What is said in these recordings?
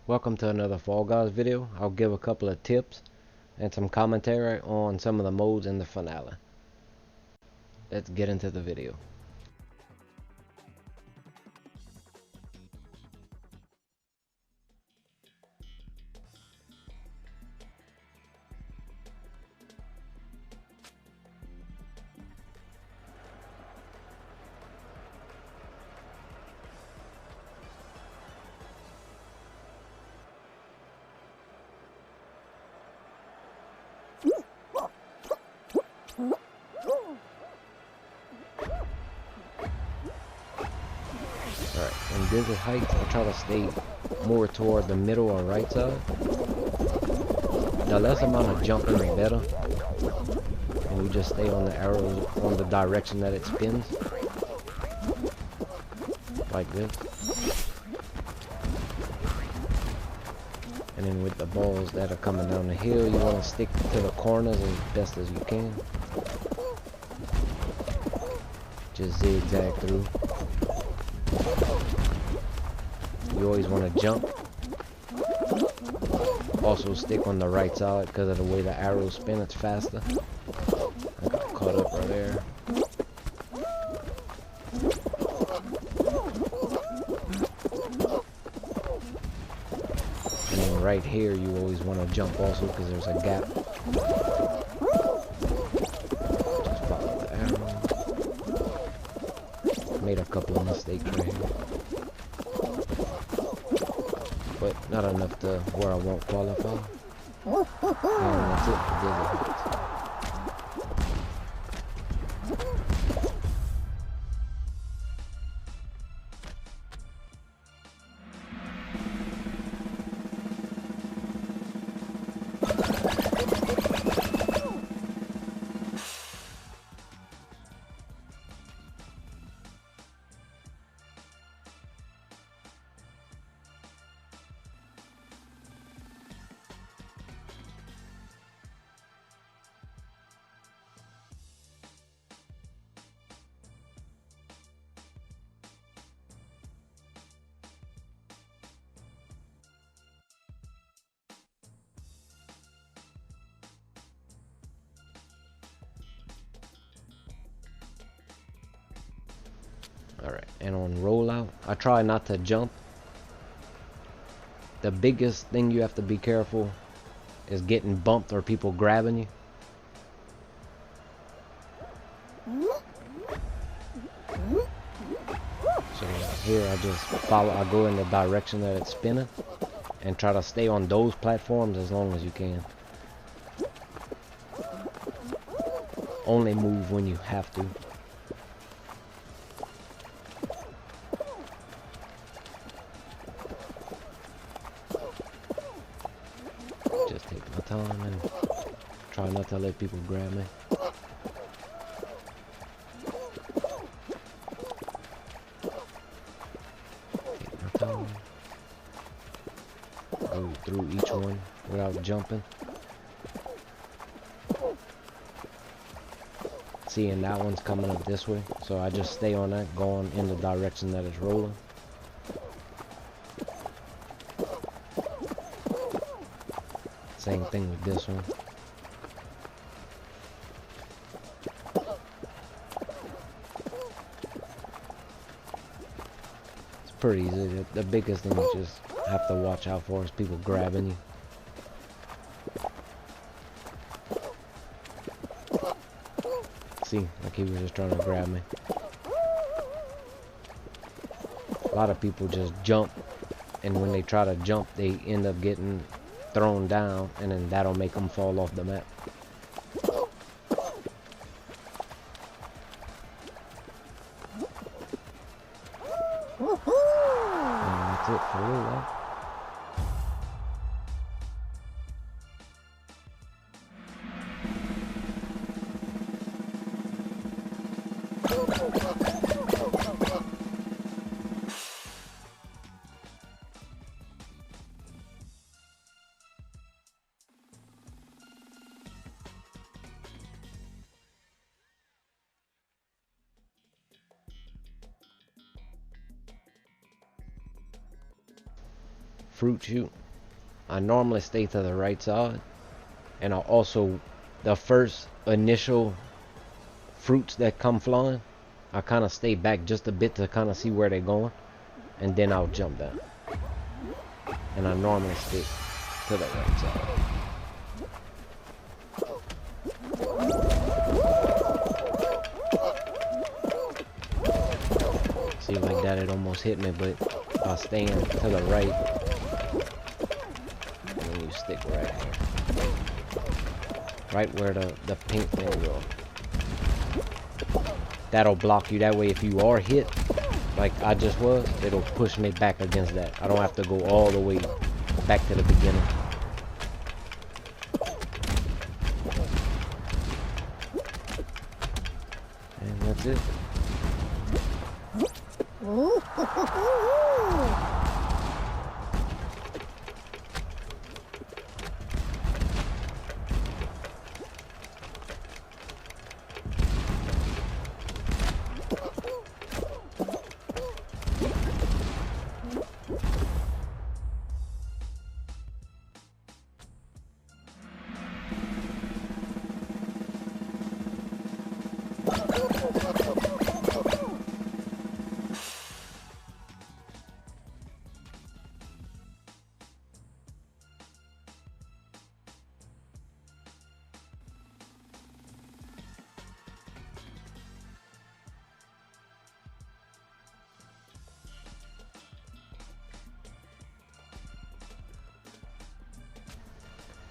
Welcome to another Fall Guys video. I'll give a couple of tips and some commentary on some of the modes in the finale. Let's get into the video. Alright, in Desert Heights, I try to stay more toward the middle or right side. The less amount of jumping, the better. And you just stay on the arrows on the direction that it spins. Like this. And then with the balls that are coming down the hill, you want to stick to the corners as best as you can. Just zigzag through. You always want to jump. Also stick on the right side because of the way the arrows spin, it's faster. I got caught up right there. And then right here you always want to jump also because there's a gap. Just follow the arrow. Made a couple of mistakes right here. But not enough to where I won't qualify. And that's it for Desert Heights. Alright, and on rollout, I try not to jump. The biggest thing you have to be careful is getting bumped or people grabbing you. So here I just follow, I go in the direction that it's spinning and try to stay on those platforms as long as you can. Only move when you have to. Just take my time and try not to let people grab me. Take my time. Go through each one without jumping. Seeing that one's coming up this way, so I just stay on that, going in the direction that it's rolling. Same thing with this one. It's pretty easy. The biggest thing you just have to watch out for is people grabbing you. See, like he was just trying to grab me. A lot of people just jump, and when they try to jump, they end up getting thrown down, and then that'll make them fall off the map. And that's it for rollout. fruit chute, I normally stay to the right side, and I'll also, the first initial fruits that come flying, I kind of stay back just a bit to kind of see where they're going, and then I'll jump down. And I normally stick to the right side. See, like that, it almost hit me, but I stand to the right, and then you stick right here. Right where the pink thing goes. That'll block you. That way, if you are hit, like I just was, it'll push me back against that. I don't have to go all the way back to the beginning. And that's it.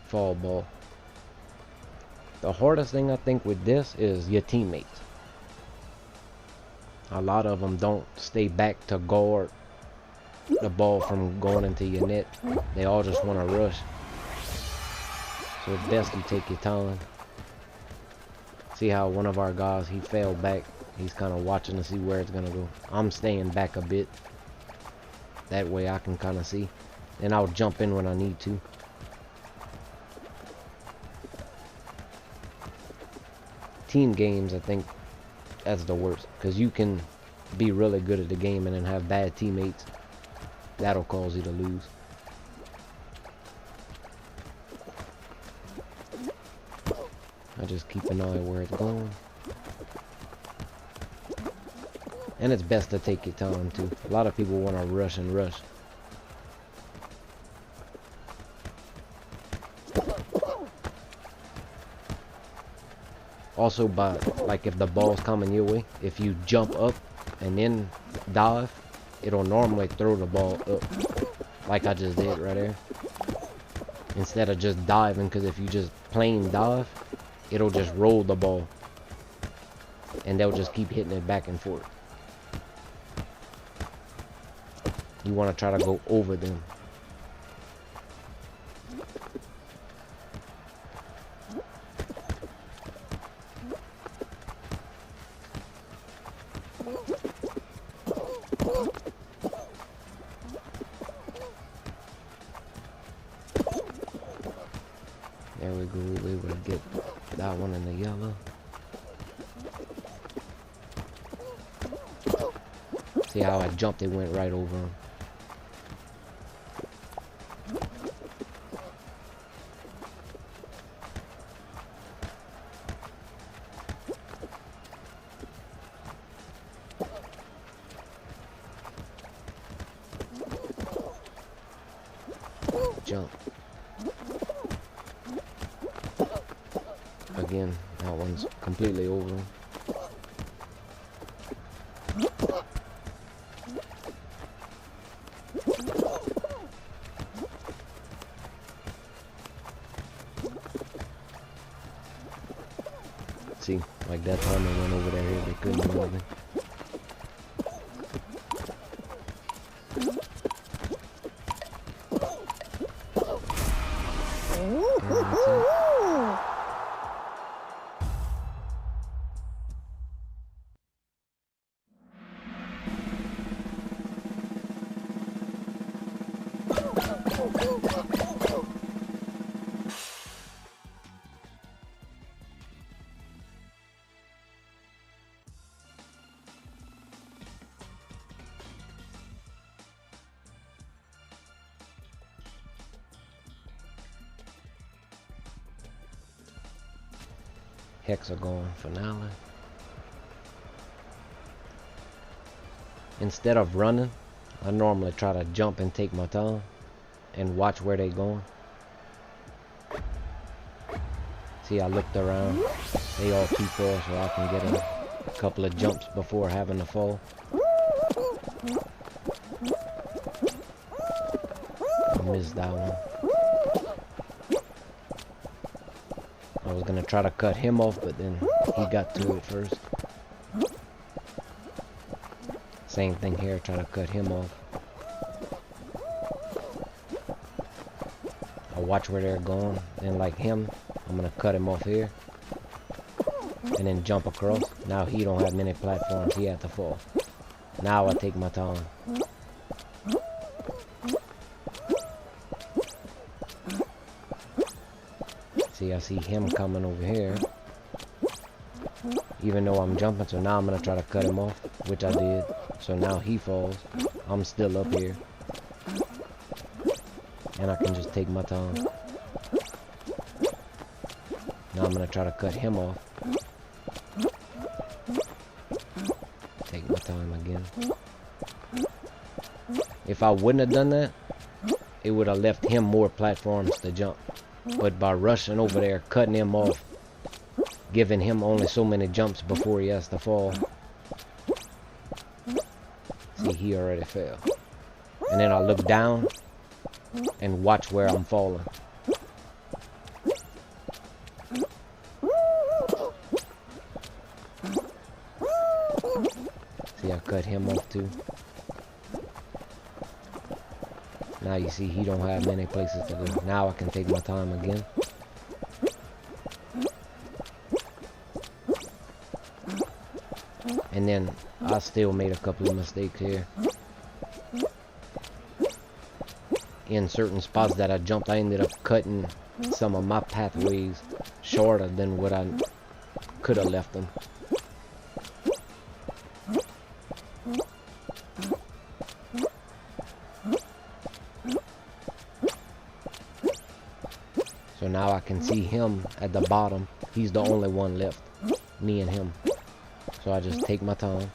Fall ball. The hardest thing I think with this is your teammates. A lot of them don't stay back to guard the ball from going into your net. They all just want to rush. So it's best you take your time. See how one of our guys, he fell back. He's kind of watching to see where it's going to go. I'm staying back a bit. That way I can kind of see. And I'll jump in when I need to. Team games, I think that's the worst, because you can be really good at the game and then have bad teammates. That'll cause you to lose. I just keep an eye where it's going. And it's best to take your time too. A lot of people want to rush and rush. Also, like if the ball's coming your way, if you jump up and then dive, it'll normally throw the ball up, like I just did right there. Instead of just diving, because if you just plain dive, it'll just roll the ball, and they'll just keep hitting it back and forth. You want to try to go over them. There we go, we were able to get that one in the yellow. See how I jumped, it went right over him. Jump. Again, that one's completely over him. See, like that time they went over there, they couldn't do nothing. Hex-A-Gone finale. Instead of running, I normally try to jump and take my time and watch where they going. See, I looked around. They all too far, so I can get a couple of jumps before having to fall. I missed that one. I was gonna try to cut him off, but then he got to it first. Same thing here, try to cut him off. I watch where they're going, then like him, I'm gonna cut him off here. And then jump across. Now he don't have many platforms, he had to fall. Now I take my time. See, I see him coming over here. Even though I'm jumping, so now I'm gonna try to cut him off, which I did. So now he falls. I'm still up here. And I can just take my time. Now I'm gonna try to cut him off. Take my time again. If I wouldn't have done that, it would have left him more platforms to jump. But by rushing over there, cutting him off, giving him only so many jumps before he has to fall. See, he already fell. And then I look down and watch where I'm falling. See, I cut him off too. Now you see he don't have many places to go. Now I can take my time again. And then I still made a couple of mistakes here. In certain spots that I jumped, I ended up cutting some of my pathways shorter than what I could have left them. So now I can see him at the bottom. He's the only one left. Me and him. So I just take my time.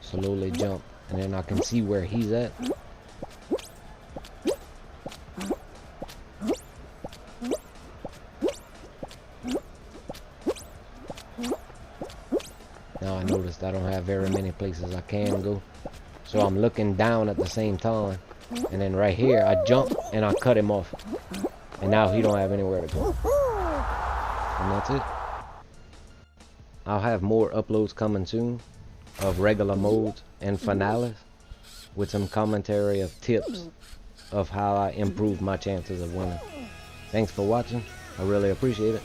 Slowly jump. And then I can see where he's at. Now I noticed I don't have very many places I can go. So I'm looking down at the same time. And then right here, I jump and I cut him off. And now he don't have anywhere to go. And that's it. I'll have more uploads coming soon of regular modes and finales with some commentary of tips of how I improve my chances of winning. Thanks for watching. I really appreciate it.